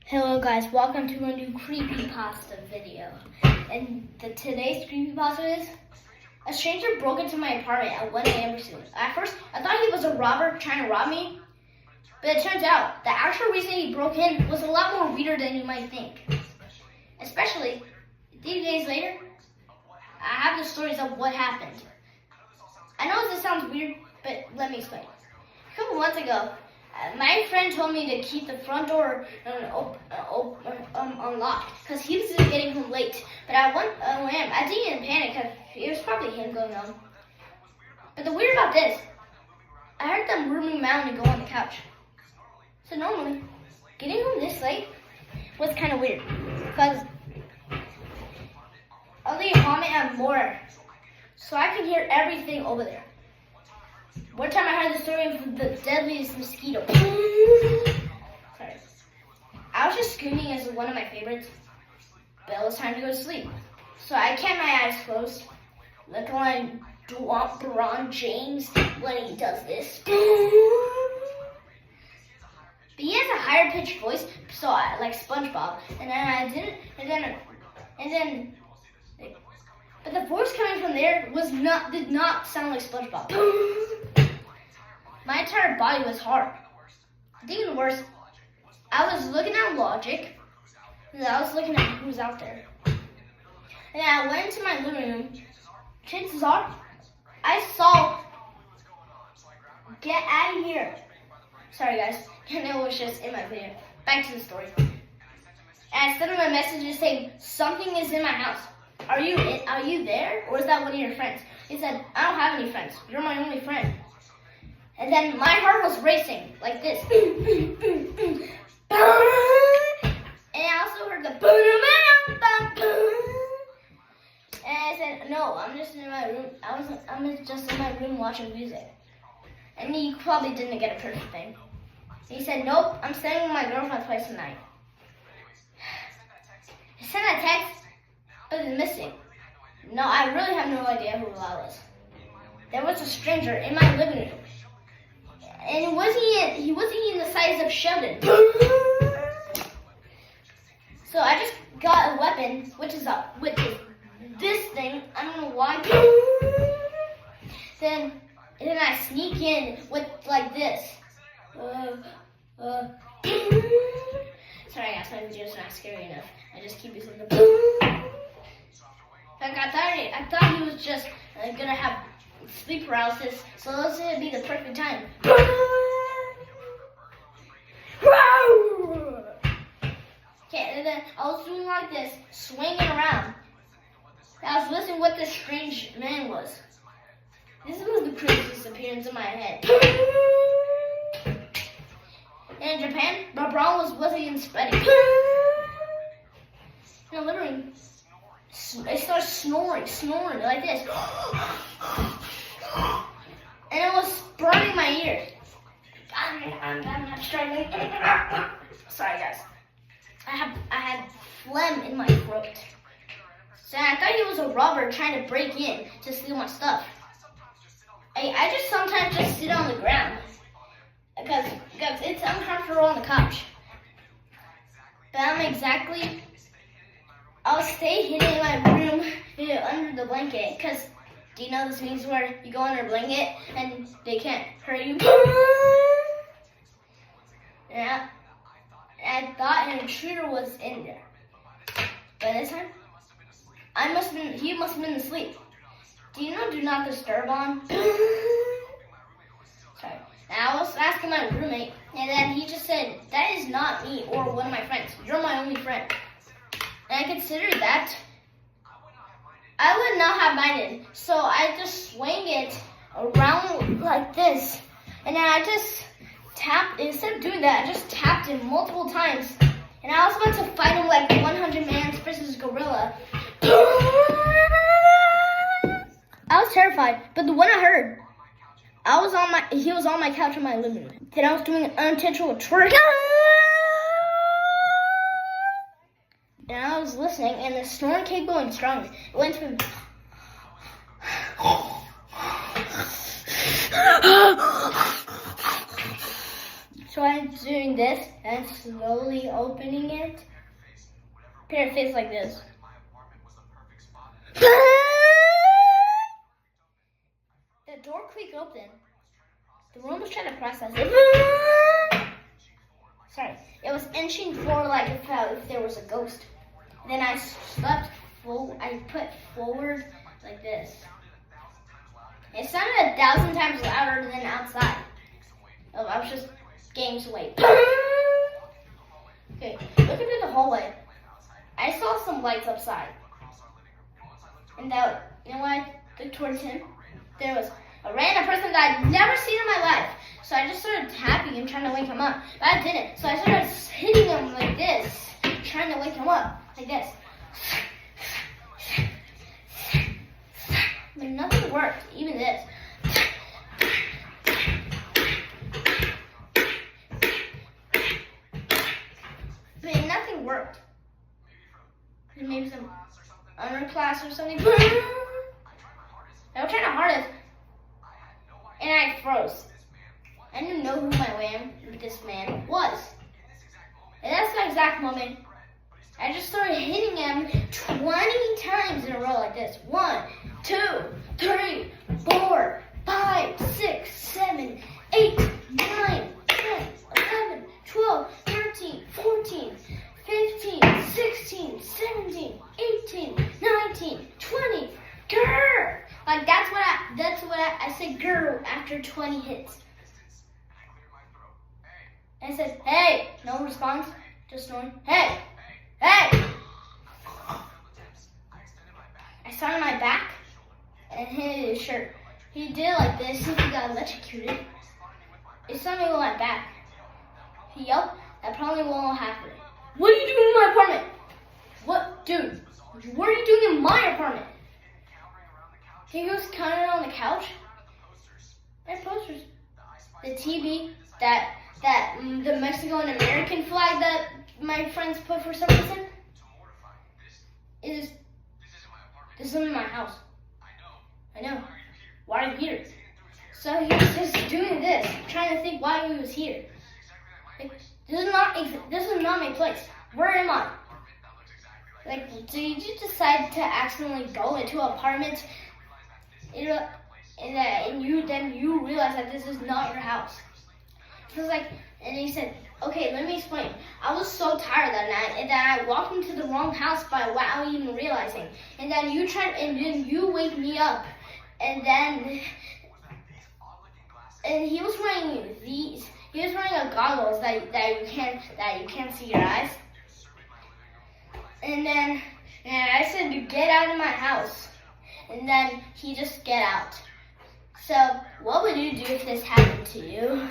Hello guys, welcome to a new creepypasta video. And today's creepypasta is, a stranger broke into my apartment at 1 a.m. recently. At first, I thought he was a robber trying to rob me, but it turns out the actual reason he broke in was a lot more weirder than you might think. Especially, 3 days later, I have the stories of what happened. I know this sounds weird, but let me explain. A couple months ago, my friend told me to keep the front door unlocked because he was getting home late. But at 1 a.m., I didn't even panic because it was probably him going on. But the weird about this, I heard them rooming around and go on the couch. So normally, getting home this late was kind of weird because of the apartment and more, so I can hear everything over there. One time I heard the story of the deadliest mosquito. Sorry. I was just screaming as one of my favorites, but it was time to go to sleep. So I kept my eyes closed, looking like LeBron James when he does this. But he has a higher pitched voice, so like SpongeBob. And then I didn't, but the voice coming from there did not sound like SpongeBob. My entire body was hard. Even worse, I was looking at logic, and I was looking at who's out there. And I went into my living room. Chances are, I saw, get out of here. Sorry guys, it was just in my video. Back to the story. And I sent him a message saying, something is in my house. Are you there? Or is that one of your friends? He said, I don't have any friends. You're my only friend. And then my heart was racing like this. And I also heard the boom. And I said, no, I'm just in my room. I'm just in my room watching music. And he probably didn't get a perfect thing. He said, nope, I'm staying with my girlfriend's place tonight. He sent a text, but it's missing. No, I really have no idea who I was. There was a stranger in my living room. And he wasn't even the size of Sheldon. So I just got a weapon, which is this thing. I don't know why. Then I sneak in with like this. Sorry guys, my video's not scary enough. I just keep using the I thought he was just gonna have sleep paralysis, so this would be the perfect time. Okay, and then I was doing like this, swinging around. I was listening what this strange man was. This was the craziest appearance in my head. And in Japan, LeBron wasn't even spreading. No, literally, I started snoring like this. And it was burning my ears. I'm not struggling. Sorry guys. I had phlegm in my throat. So I thought he was a robber trying to break in to steal my stuff. I just sometimes just sit on the ground because it's uncomfortable on the couch. But I'll stay hidden in my room under the blanket because do you know this means where you go under a blanket and they can't hurt you? Yeah. I thought an intruder was in there. But this time, he must have been asleep. Do you know do not disturb on? Sorry. And I was asking my roommate, and then he just said, that is not me or one of my friends. You're my only friend. And I considered that. I would not have minded. So I just swing it around like this. And then I just tapped, instead of doing that, I just tapped him multiple times. And I was about to fight him like 100 man versus gorilla. I was terrified, but the one I heard, he was on my couch in my living room. Then I was doing an unintentional trick. And I was listening, and the snoring kept going stronger. It went to So I'm doing this and slowly opening it. Pair of face like this. The door creaked open. The room was trying to process it. Sorry, it was inching forward like if there was a ghost. Then I slept full. I put forward like this. It sounded 1,000 times louder than outside. Oh, I was just games away. Okay, looking through the hallway, I saw some lights outside. And that, you know what? I looked towards him. There was a random person that I'd never seen in my life. So I just started tapping him, trying to wake him up. But I didn't. So I started hitting him like this, trying to wake him up, like this. But nothing worked, even this. But nothing worked. Maybe some under class or something. I was trying the hardest, and I froze. I didn't know who this man was. And that's the exact moment I just started hitting him 20 times in a row like this. 1, 2, 3, 4, 5, 6, 7, 8, 9, 10, 11, 12, 13, 14, 15, 16, 17, 18, 19, 20. Grr! Like that's what I said grr after 20 hits. I said, hey, no response, just snoring. Hey, hey! I started my back and hit his shirt. He did like this, he got electrocuted. It started me with my back. He yelled, that probably won't happen. What are you doing in my apartment? What, dude, what are you doing in my apartment? He was counting on the couch. And posters. The TV, that the Mexico and American flag that my friends put for some reason. This isn't my house. I know. Why are you here? So he was just doing this, trying to think why he was here. Like, this is not my place. Where am I? Like, did you decide to accidentally go into an apartment, and you realize that this is not your house? He was like, and he said, okay, let me explain. I was so tired that night, and then I walked into the wrong house without even realizing. And then you wake me up, and he was wearing these. He was wearing a goggles that you can't see your eyes. And then I said to get out of my house, and then he just get out. So what would you do if this happened to you?